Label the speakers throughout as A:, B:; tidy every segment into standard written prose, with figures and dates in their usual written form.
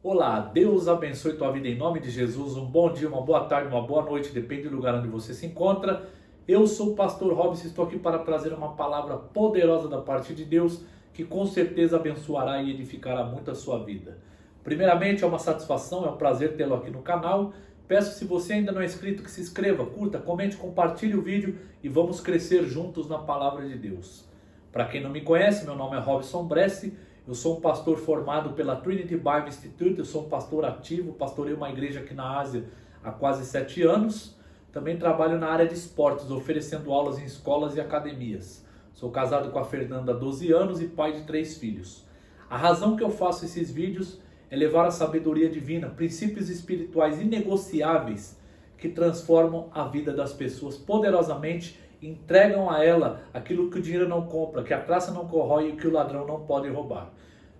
A: Olá, Deus abençoe tua vida em nome de Jesus. Um bom dia, uma boa tarde, uma boa noite, depende do lugar onde você se encontra. Eu sou o pastor Robson, estou aqui para trazer uma palavra poderosa da parte de Deus que com certeza abençoará e edificará muito a sua vida. Primeiramente, é uma satisfação, é um prazer tê-lo aqui no canal. Peço, se você ainda não é inscrito, que se inscreva, curta, comente, compartilhe o vídeo e vamos crescer juntos na palavra de Deus. Para quem não me conhece, meu nome é Robson Bressi. Eu sou um pastor formado pela Trinity Bible Institute, eu sou um pastor ativo, pastorei uma igreja aqui na Ásia há quase 7 anos. Também trabalho na área de esportes, oferecendo aulas em escolas e academias. Sou casado com a Fernanda há 12 anos e pai de 3 filhos. A razão que eu faço esses vídeos é levar a sabedoria divina, princípios espirituais inegociáveis que transformam a vida das pessoas poderosamente, entregam a ela aquilo que o dinheiro não compra, que a traça não corrói e que o ladrão não pode roubar.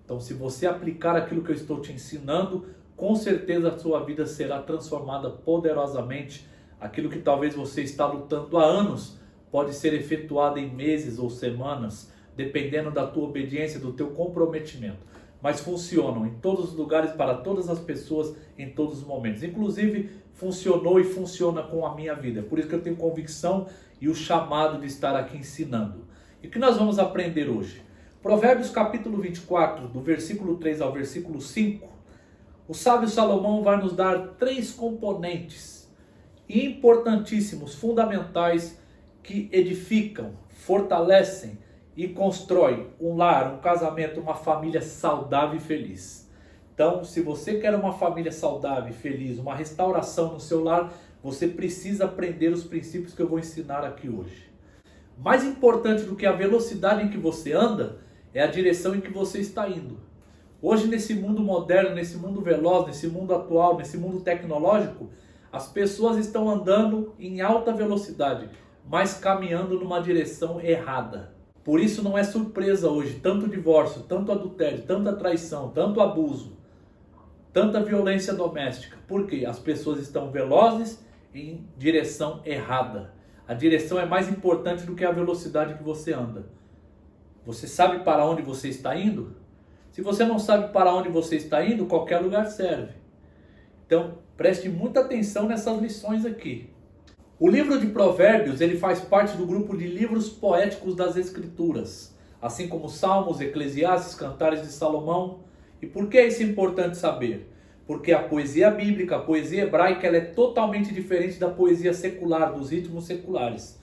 A: Então, se você aplicar aquilo que eu estou te ensinando, com certeza a sua vida será transformada poderosamente. Aquilo que talvez você está lutando há anos pode ser efetuado em meses ou semanas, dependendo da tua obediência, do teu comprometimento. Mas funcionam em todos os lugares, para todas as pessoas, em todos os momentos. Inclusive, funcionou e funciona com a minha vida. Por isso que eu tenho convicção e o chamado de estar aqui ensinando. E o que nós vamos aprender hoje? Provérbios capítulo 24, do versículo 3 ao versículo 5. O sábio Salomão vai nos dar 3 componentes importantíssimos, fundamentais, que edificam, fortalecem e constroem um lar, um casamento, uma família saudável e feliz. Então, se você quer uma família saudável e feliz, uma restauração no seu lar, você precisa aprender os princípios que eu vou ensinar aqui hoje. Mais importante do que a velocidade em que você anda, é a direção em que você está indo. Hoje, nesse mundo moderno, nesse mundo veloz, nesse mundo atual, nesse mundo tecnológico, as pessoas estão andando em alta velocidade, mas caminhando numa direção errada. Por isso não é surpresa hoje tanto divórcio, tanto adultério, tanta traição, tanto abuso, tanta violência doméstica. Por quê? As pessoas estão velozes em direção errada. A direção é mais importante do que a velocidade que você anda. Você sabe para onde você está indo? Se você não sabe para onde você está indo, qualquer lugar serve. Então, preste muita atenção nessas lições aqui. O livro de Provérbios, ele faz parte do grupo de livros poéticos das Escrituras, assim como Salmos, Eclesiastes, Cantares de Salomão. E por que isso é importante saber? Porque a poesia bíblica, a poesia hebraica, ela é totalmente diferente da poesia secular, dos ritmos seculares.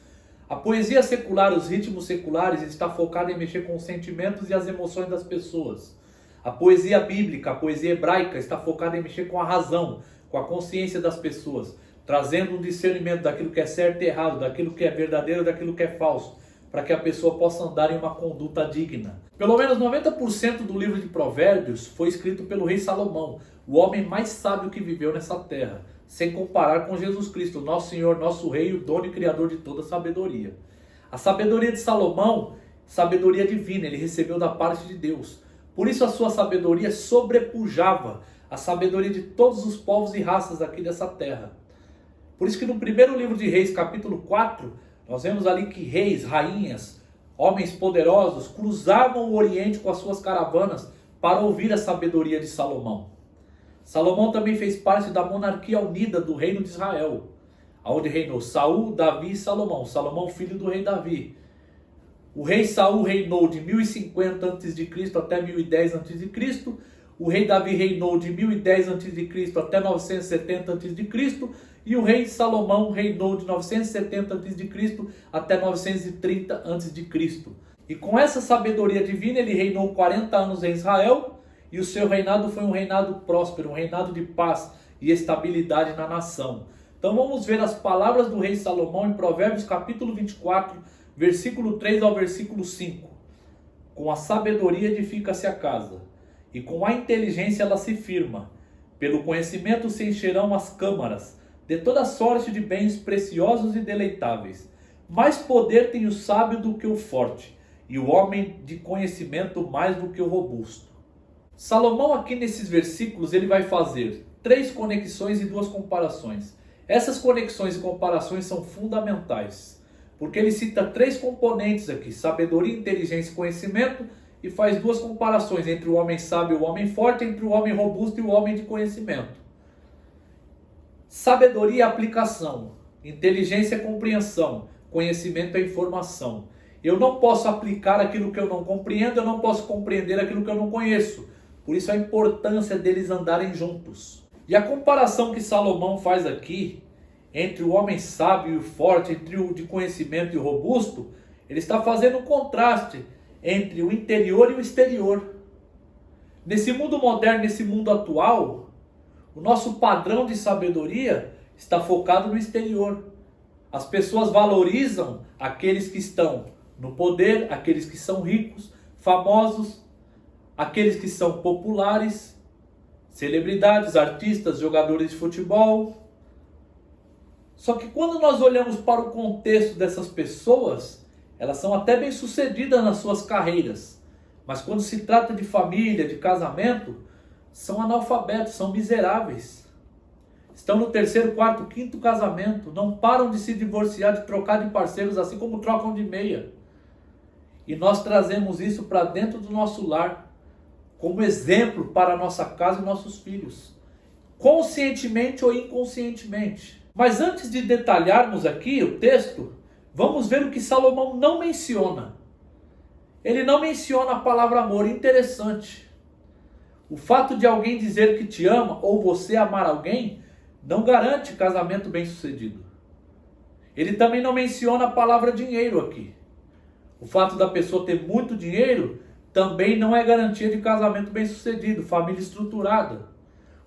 A: A poesia secular, os ritmos seculares, está focada em mexer com os sentimentos e as emoções das pessoas. A poesia bíblica, a poesia hebraica, está focada em mexer com a razão, com a consciência das pessoas, trazendo um discernimento daquilo que é certo e errado, daquilo que é verdadeiro e daquilo que é falso, para que a pessoa possa andar em uma conduta digna. Pelo menos 90% do livro de Provérbios foi escrito pelo rei Salomão, o homem mais sábio que viveu nessa terra, sem comparar com Jesus Cristo, nosso Senhor, nosso Rei, o dono e criador de toda sabedoria. A sabedoria de Salomão, sabedoria divina, ele recebeu da parte de Deus. Por isso a sua sabedoria sobrepujava a sabedoria de todos os povos e raças aqui dessa terra. Por isso que no primeiro livro de Reis, capítulo 4, nós vemos ali que reis, rainhas, homens poderosos cruzavam o Oriente com as suas caravanas para ouvir a sabedoria de Salomão. Salomão também fez parte da monarquia unida do reino de Israel, onde reinou Saul, Davi e Salomão. Salomão, filho do rei Davi. O rei Saul reinou de 1050 a.C. até 1010 a.C. O rei Davi reinou de 1010 a.C. até 970 a.C. E o rei Salomão reinou de 970 a.C. até 930 a.C. E com essa sabedoria divina ele reinou 40 anos em Israel. E o seu reinado foi um reinado próspero, um reinado de paz e estabilidade na nação. Então vamos ver as palavras do rei Salomão em Provérbios capítulo 24, versículo 3 ao versículo 5. Com a sabedoria edifica-se a casa, e com a inteligência ela se firma. Pelo conhecimento se encherão as câmaras, de toda sorte de bens preciosos e deleitáveis. Mais poder tem o sábio do que o forte, e o homem de conhecimento mais do que o robusto. Salomão aqui nesses versículos ele vai fazer 3 conexões e 2 comparações. Essas conexões e comparações são fundamentais, porque ele cita 3 componentes aqui: sabedoria, inteligência e conhecimento, e faz duas comparações entre o homem sábio e o homem forte, entre o homem robusto e o homem de conhecimento. Sabedoria é aplicação, inteligência é compreensão, conhecimento é informação. Eu não posso aplicar aquilo que eu não compreendo, eu não posso compreender aquilo que eu não conheço. Por isso a importância deles andarem juntos. E a comparação que Salomão faz aqui, entre o homem sábio e o forte, entre o de conhecimento e o robusto, ele está fazendo um contraste entre o interior e o exterior. Nesse mundo moderno, nesse mundo atual, o nosso padrão de sabedoria está focado no exterior. As pessoas valorizam aqueles que estão no poder, aqueles que são ricos, famosos, aqueles que são populares, celebridades, artistas, jogadores de futebol. Só que quando nós olhamos para o contexto dessas pessoas, elas são até bem-sucedidas nas suas carreiras. Mas quando se trata de família, de casamento, são analfabetos, são miseráveis. Estão no terceiro, quarto, quinto casamento. Não param de se divorciar, de trocar de parceiros, assim como trocam de meia. E nós trazemos isso para dentro do nosso lar, como exemplo para a nossa casa e nossos filhos. Conscientemente ou inconscientemente. Mas antes de detalharmos aqui o texto, vamos ver o que Salomão não menciona. Ele não menciona a palavra amor. Interessante. O fato de alguém dizer que te ama ou você amar alguém não garante casamento bem-sucedido. Ele também não menciona a palavra dinheiro aqui. O fato da pessoa ter muito dinheiro também não é garantia de casamento bem-sucedido, família estruturada.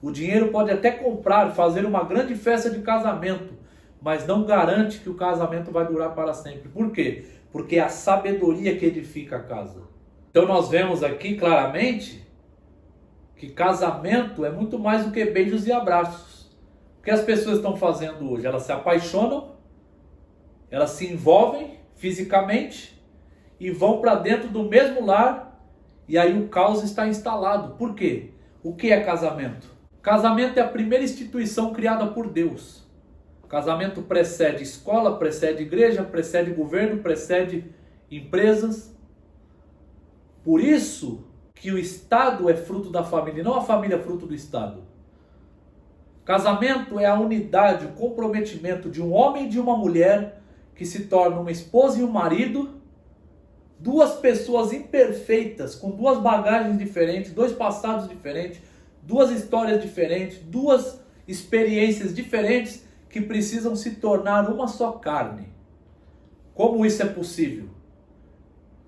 A: O dinheiro pode até comprar, fazer uma grande festa de casamento, mas não garante que o casamento vai durar para sempre. Por quê? Porque é a sabedoria que edifica a casa. Então nós vemos aqui claramente que casamento é muito mais do que beijos e abraços. O que as pessoas estão fazendo hoje? Elas se apaixonam, elas se envolvem fisicamente e vão para dentro do mesmo lar e aí o caos está instalado. Por quê? O que é casamento? Casamento é a primeira instituição criada por Deus. Casamento precede escola, precede igreja, precede governo, precede empresas. Por isso que o Estado é fruto da família, não a família é fruto do Estado. Casamento é a unidade, o comprometimento de um homem e de uma mulher que se tornam uma esposa e um marido, duas pessoas imperfeitas, com duas bagagens diferentes, dois passados diferentes, duas histórias diferentes, duas experiências diferentes que precisam se tornar uma só carne. Como isso é possível?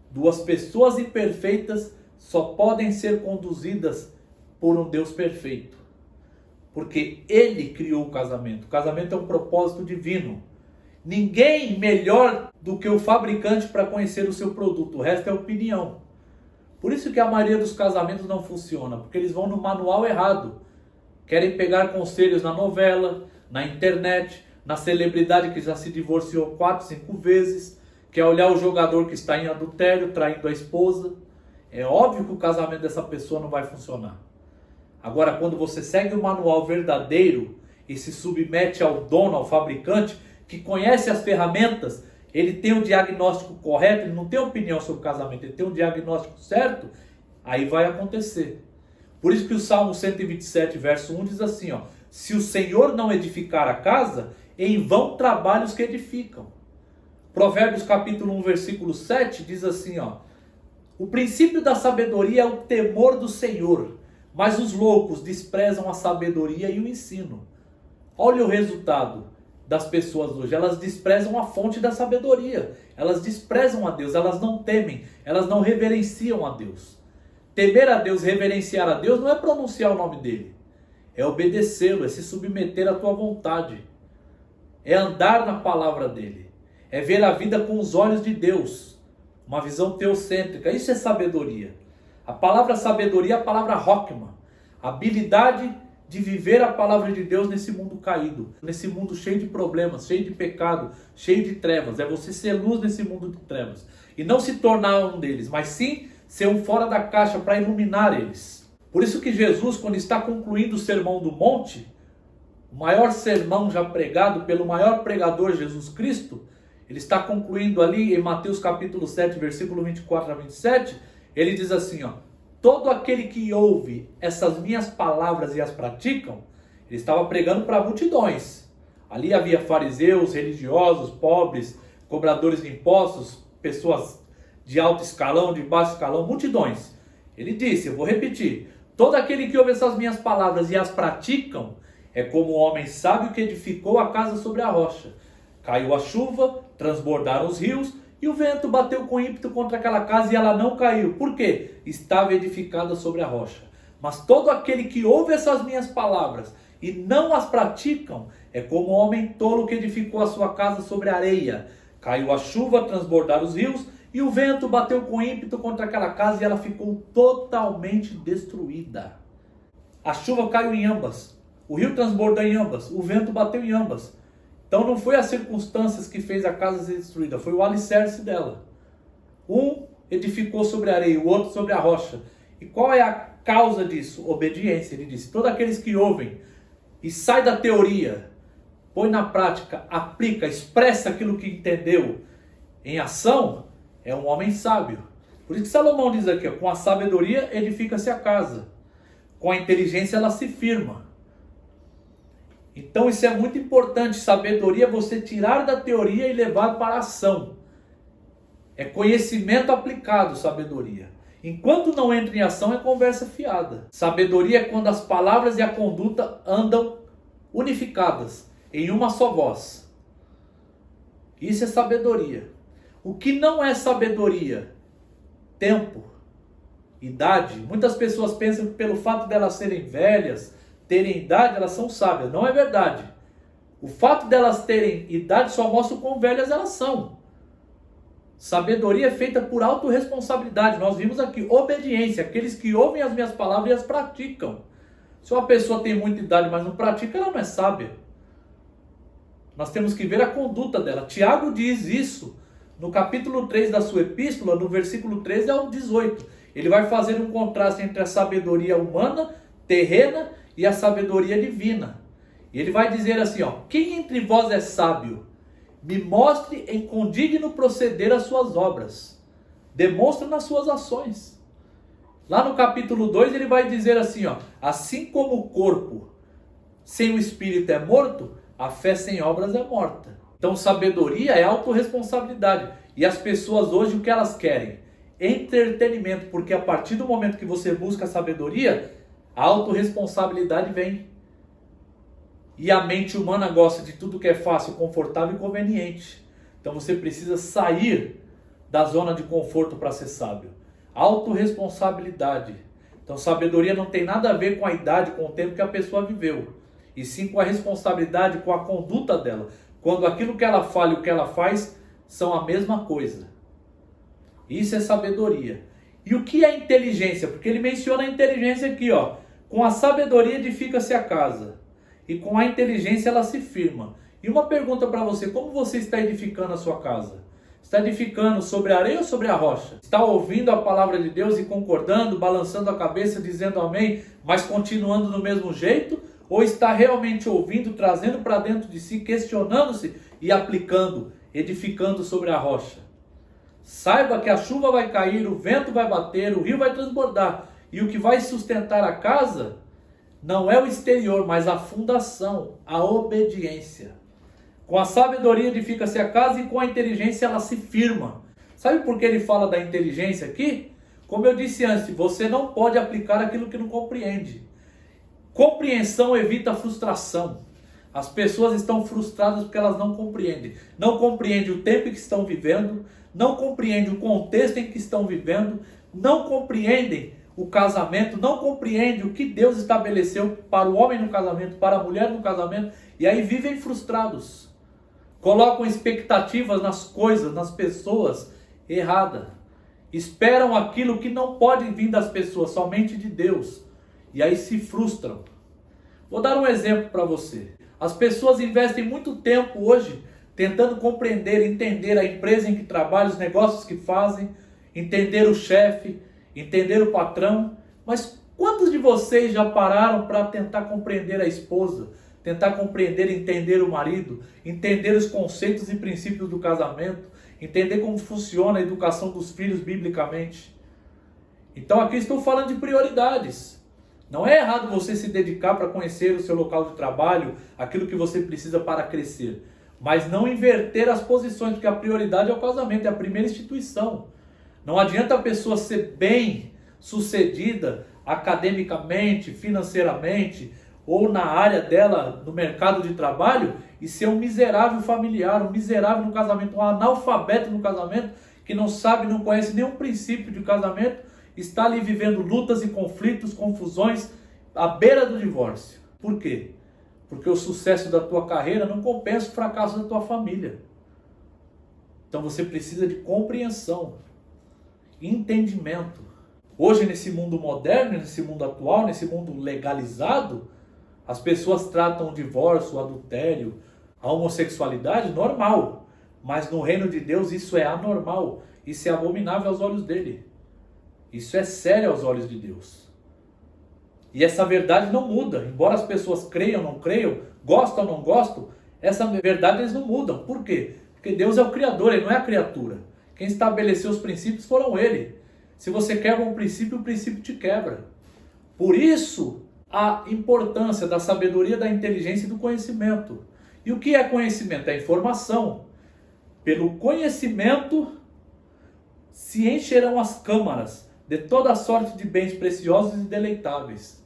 A: Duas pessoas imperfeitas só podem ser conduzidas por um Deus perfeito. Porque Ele criou o casamento. O casamento é um propósito divino. Ninguém melhor do que o fabricante para conhecer o seu produto. O resto é opinião. Por isso que a maioria dos casamentos não funciona. Porque eles vão no manual errado. Querem pegar conselhos na novela, na internet, na celebridade que já se divorciou 4, 5 vezes. Quer olhar o jogador que está em adultério, traindo a esposa. É óbvio que o casamento dessa pessoa não vai funcionar. Agora, quando você segue o manual verdadeiro e se submete ao dono, ao fabricante, que conhece as ferramentas, ele tem o diagnóstico correto, ele não tem opinião sobre o casamento, ele tem um diagnóstico certo, aí vai acontecer. Por isso que o Salmo 127, verso 1 diz assim, se o Senhor não edificar a casa, em vão trabalham os que edificam. Provérbios capítulo 1, versículo 7 diz assim, o princípio da sabedoria é o temor do Senhor, mas os loucos desprezam a sabedoria e o ensino. Olha o resultado das pessoas hoje. Elas desprezam a fonte da sabedoria. Elas desprezam a Deus. Elas não temem. Elas não reverenciam a Deus. Temer a Deus, reverenciar a Deus não é pronunciar o nome dele. É obedecê-lo, é se submeter à tua vontade. É andar na palavra dele. É ver a vida com os olhos de Deus. Uma visão teocêntrica. Isso é sabedoria. A palavra sabedoria é a palavra Rockman. Habilidade de viver a palavra de Deus nesse mundo caído. Nesse mundo cheio de problemas, cheio de pecado, cheio de trevas. É você ser luz nesse mundo de trevas. E não se tornar um deles, mas sim ser um fora da caixa para iluminar eles. Por isso que Jesus, quando está concluindo o Sermão do Monte, o maior sermão já pregado pelo maior pregador Jesus Cristo, ele está concluindo ali em Mateus capítulo 7, versículo 24 a 27, Ele diz assim, ó: todo aquele que ouve essas minhas palavras e as praticam. Ele estava pregando para multidões. Ali havia fariseus, religiosos, pobres, cobradores de impostos, pessoas de alto escalão, de baixo escalão, multidões. Ele disse, eu vou repetir: todo aquele que ouve essas minhas palavras e as praticam é como um homem sábio que edificou a casa sobre a rocha. Caiu a chuva, transbordaram os rios, e o vento bateu com ímpeto contra aquela casa e ela não caiu. Por quê? Estava edificada sobre a rocha. Mas todo aquele que ouve essas minhas palavras e não as praticam é como um homem tolo que edificou a sua casa sobre a areia. Caiu a chuva, transbordaram os rios, e o vento bateu com ímpeto contra aquela casa e ela ficou totalmente destruída. A chuva caiu em ambas, o rio transbordou em ambas, o vento bateu em ambas. Então não foi as circunstâncias que fez a casa ser destruída, foi o alicerce dela. Um edificou sobre a areia, o outro sobre a rocha. E qual é a causa disso? Obediência. Ele disse, todos aqueles que ouvem e saem da teoria, põe na prática, aplica, expressa aquilo que entendeu em ação, é um homem sábio. Por isso que Salomão diz aqui, ó, com a sabedoria edifica-se a casa, com a inteligência ela se firma. Então isso é muito importante. Sabedoria é você tirar da teoria e levar para a ação. É conhecimento aplicado, sabedoria. Enquanto não entra em ação, é conversa fiada. Sabedoria é quando as palavras e a conduta andam unificadas em uma só voz. Isso é sabedoria. O que não é sabedoria? Tempo, idade. Muitas pessoas pensam que pelo fato de elas serem velhas, terem idade, elas são sábias. Não é verdade. O fato de elas terem idade só mostra o quão velhas elas são. Sabedoria é feita por autorresponsabilidade. Nós vimos aqui, obediência. Aqueles que ouvem as minhas palavras e as praticam. Se uma pessoa tem muita idade, mas não pratica, ela não é sábia. Nós temos que ver a conduta dela. Tiago diz isso no capítulo 3 da sua epístola, no versículo 13 ao 18. Ele vai fazer um contraste entre a sabedoria humana, terrena, e a sabedoria divina. E ele vai dizer assim, ó: quem entre vós é sábio? Me mostre em condigno proceder as suas obras. Demonstra nas suas ações. Lá no capítulo 2 ele vai dizer assim, ó: assim como o corpo sem o espírito é morto, a fé sem obras é morta. Então sabedoria é autorresponsabilidade. E as pessoas hoje o que elas querem? Entretenimento, porque a partir do momento que você busca a sabedoria, a autorresponsabilidade vem. E a mente humana gosta de tudo que é fácil, confortável e conveniente. Então você precisa sair da zona de conforto para ser sábio. Autorresponsabilidade. Então sabedoria não tem nada a ver com a idade, com o tempo que a pessoa viveu. E sim com a responsabilidade, com a conduta dela. Quando aquilo que ela fala e o que ela faz são a mesma coisa. Isso é sabedoria. E o que é inteligência? Porque ele menciona a inteligência aqui, ó. Com a sabedoria edifica-se a casa, e com a inteligência ela se firma. E uma pergunta para você: como você está edificando a sua casa? Está edificando sobre a areia ou sobre a rocha? Está ouvindo a palavra de Deus e concordando, balançando a cabeça, dizendo amém, mas continuando do mesmo jeito? Ou está realmente ouvindo, trazendo para dentro de si, questionando-se e aplicando, edificando sobre a rocha? Saiba que a chuva vai cair, o vento vai bater, o rio vai transbordar. E o que vai sustentar a casa não é o exterior, mas a fundação, a obediência. Com a sabedoria edifica-se a casa e com a inteligência ela se firma. Sabe por que ele fala da inteligência aqui? Como eu disse antes, você não pode aplicar aquilo que não compreende. Compreensão evita frustração. As pessoas estão frustradas porque elas não compreendem. Não compreendem o tempo em que estão vivendo, não compreendem o contexto em que estão vivendo, não compreendem o casamento, não compreendem o que Deus estabeleceu para o homem no casamento, para a mulher no casamento, e aí vivem frustrados. Colocam expectativas nas coisas, nas pessoas erradas. Esperam aquilo que não pode vir das pessoas, somente de Deus. E aí se frustram. Vou dar um exemplo para você. As pessoas investem muito tempo hoje tentando compreender, entender a empresa em que trabalham, os negócios que fazem, entender o chefe, entender o patrão. Mas quantos de vocês já pararam para tentar compreender a esposa, tentar compreender e entender o marido, entender os conceitos e princípios do casamento, entender como funciona a educação dos filhos biblicamente? Então aqui estou falando de prioridades. Não é errado você se dedicar para conhecer o seu local de trabalho, aquilo que você precisa para crescer. Mas não inverter as posições, porque a prioridade é o casamento, é a primeira instituição. Não adianta a pessoa ser bem sucedida academicamente, financeiramente, ou na área dela, no mercado de trabalho, e ser um miserável familiar, um miserável no casamento, um analfabeto no casamento, que não sabe, não conhece nenhum princípio de casamento, está ali vivendo lutas e conflitos, confusões, à beira do divórcio. Por quê? Porque o sucesso da tua carreira não compensa o fracasso da tua família. Então você precisa de compreensão, entendimento. Hoje, nesse mundo moderno, nesse mundo atual, nesse mundo legalizado, as pessoas tratam o divórcio, o adultério, a homossexualidade normal. Mas no reino de Deus isso é anormal. Isso é abominável aos olhos dele. Isso é sério aos olhos de Deus. E essa verdade não muda. Embora as pessoas creiam ou não creiam, gostam ou não gostam, essa verdade eles não mudam. Por quê? Porque Deus é o Criador, Ele não é a criatura. Quem estabeleceu os princípios foram Ele. Se você quebra um princípio, o princípio te quebra. Por isso, a importância da sabedoria, da inteligência e do conhecimento. E o que é conhecimento? É informação. Pelo conhecimento se encherão as câmaras de toda sorte de bens preciosos e deleitáveis.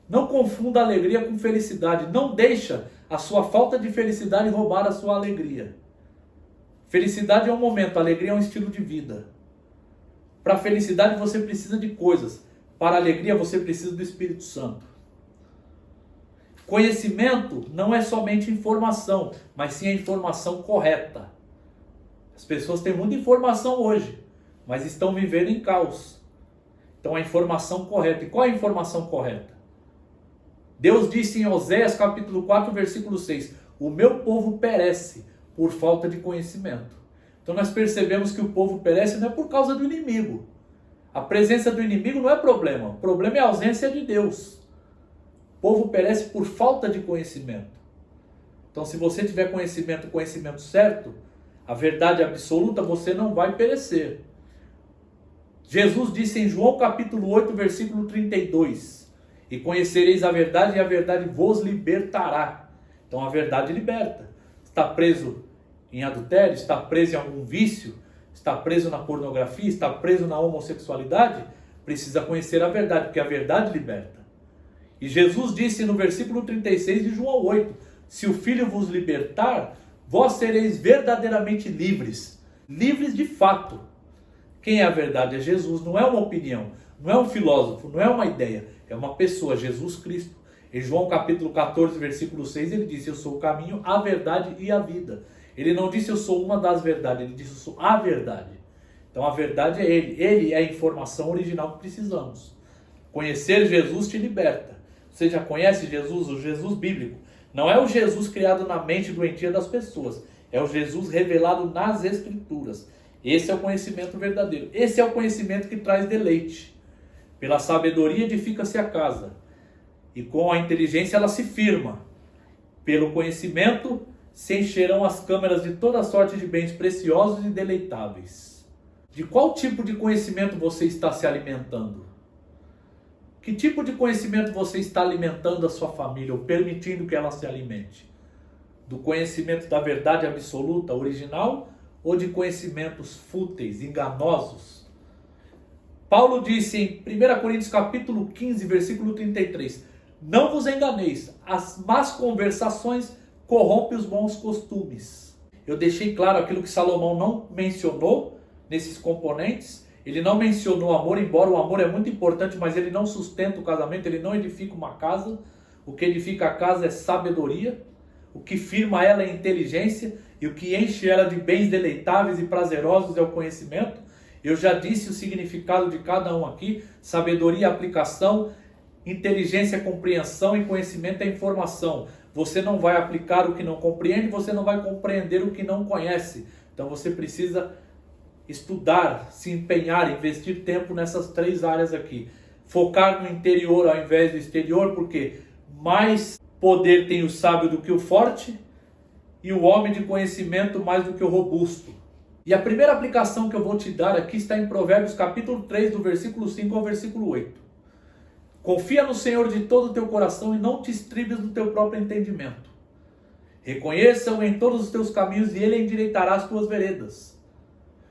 A: Não confunda alegria com felicidade. Não deixa a sua falta de felicidade roubar a sua alegria. Felicidade é um momento, alegria é um estilo de vida. Para a felicidade você precisa de coisas. Para a alegria você precisa do Espírito Santo. Conhecimento não é somente informação, mas sim a informação correta. As pessoas têm muita informação hoje, mas estão vivendo em caos. Então a informação correta. E qual é a informação correta? Deus disse em Oséias capítulo 4, versículo 6, o meu povo perece por falta de conhecimento. Então nós percebemos que o povo perece não é por causa do inimigo. A presença do inimigo não é problema. O problema é a ausência de Deus. O povo perece por falta de conhecimento. Então se você tiver conhecimento, o conhecimento certo, a verdade absoluta, você não vai perecer. Jesus disse em João capítulo 8, versículo 32, e conhecereis a verdade e a verdade vos libertará. Então a verdade liberta. Está preso em adultério, está preso em algum vício, está preso na pornografia, está preso na homossexualidade, precisa conhecer a verdade, porque a verdade liberta. E Jesus disse no versículo 36 de João 8, se o Filho vos libertar, vós sereis verdadeiramente livres. Livres de fato. Quem é a verdade? É Jesus, não é uma opinião, não é um filósofo, não é uma ideia, é uma pessoa, Jesus Cristo. Em João capítulo 14, versículo 6, ele disse, eu sou o caminho, a verdade e a vida. Ele não disse eu sou uma das verdades, ele disse eu sou a verdade. Então a verdade é Ele. Ele é a informação original que precisamos. Conhecer Jesus te liberta. Você já conhece Jesus, o Jesus bíblico. Não é o Jesus criado na mente doentia das pessoas. É o Jesus revelado nas Escrituras. Esse é o conhecimento verdadeiro. Esse é o conhecimento que traz deleite. Pela sabedoria edifica-se a casa. E com a inteligência ela se firma. Pelo conhecimento se encherão as câmaras de toda sorte de bens preciosos e deleitáveis. De qual tipo de conhecimento você está se alimentando? Que tipo de conhecimento você está alimentando a sua família ou permitindo que ela se alimente? Do conhecimento da verdade absoluta, original, ou de conhecimentos fúteis, enganosos? Paulo disse em 1 Coríntios capítulo 15, versículo 33, não vos enganeis, as más conversações corrompem os bons costumes. Eu deixei claro aquilo que Salomão não mencionou nesses componentes. Ele não mencionou amor, embora o amor é muito importante, mas ele não sustenta o casamento, ele não edifica uma casa. O que edifica a casa é sabedoria, o que firma ela é inteligência, e o que enche ela de bens deleitáveis e prazerosos é o conhecimento. Eu já disse o significado de cada um aqui: sabedoria, aplicação, inteligência, compreensão, e conhecimento é informação. Você não vai aplicar o que não compreende, você não vai compreender o que não conhece. Então você precisa estudar, se empenhar, investir tempo nessas três áreas aqui. Focar no interior ao invés do exterior, porque mais poder tem o sábio do que o forte, e o homem de conhecimento mais do que o robusto. E a primeira aplicação que eu vou te dar aqui está em Provérbios capítulo 3, do versículo 5 ao versículo 8. Confia no Senhor de todo o teu coração e não te estribes no teu próprio entendimento. Reconheça-o em todos os teus caminhos e ele endireitará as tuas veredas.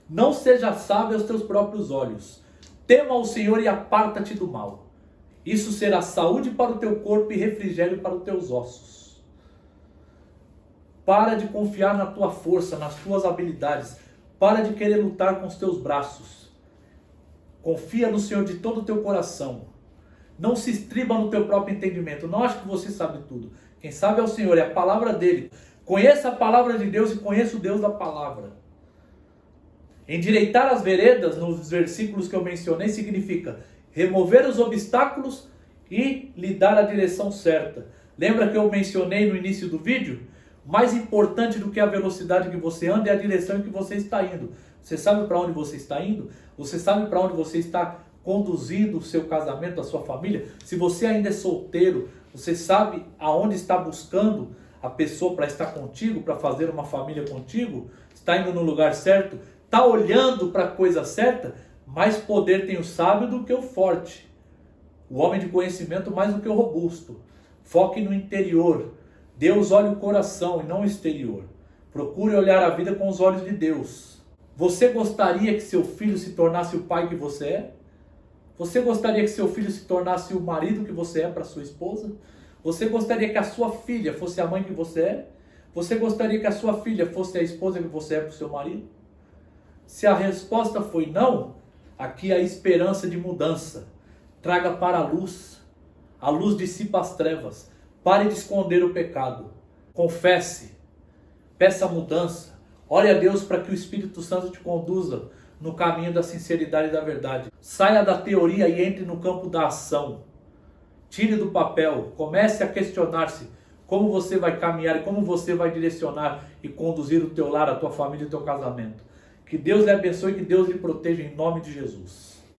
A: Não seja sábio aos teus próprios olhos. Tema ao Senhor e aparta-te do mal. Isso será saúde para o teu corpo e refrigério para os teus ossos. Para de confiar na tua força, nas tuas habilidades. Para de querer lutar com os teus braços. Confia no Senhor de todo o teu coração. Não se estriba no teu próprio entendimento. Não ache que você sabe tudo. Quem sabe é o Senhor, é a palavra dele. Conheça a palavra de Deus e conheça o Deus da palavra. Endireitar as veredas, nos versículos que eu mencionei, significa remover os obstáculos e lhe dar a direção certa. Lembra que eu mencionei no início do vídeo? Mais importante do que a velocidade que você anda é a direção em que você está indo. Você sabe para onde você está indo? Você sabe para onde você está conduzindo o seu casamento, a sua família? Se você ainda é solteiro, você sabe aonde está buscando a pessoa para estar contigo, para fazer uma família contigo? Está indo no lugar certo? Está olhando para a coisa certa? Mais poder tem o sábio do que o forte. O homem de conhecimento mais do que o robusto. Foque no interior. Deus olha o coração e não o exterior. Procure olhar a vida com os olhos de Deus. Você gostaria que seu filho se tornasse o pai que você é? Você gostaria que seu filho se tornasse o marido que você é para sua esposa? Você gostaria que a sua filha fosse a mãe que você é? Você gostaria que a sua filha fosse a esposa que você é para o seu marido? Se a resposta foi não, aqui há esperança de mudança. Traga para a luz dissipa as trevas. Pare de esconder o pecado. Confesse, peça mudança. Ore a Deus para que o Espírito Santo te conduza no caminho da sinceridade e da verdade. Saia da teoria e entre no campo da ação. Tire do papel, comece a questionar-se como você vai caminhar e como você vai direcionar e conduzir o teu lar, a tua família e o teu casamento. Que Deus lhe abençoe e que Deus lhe proteja em nome de Jesus.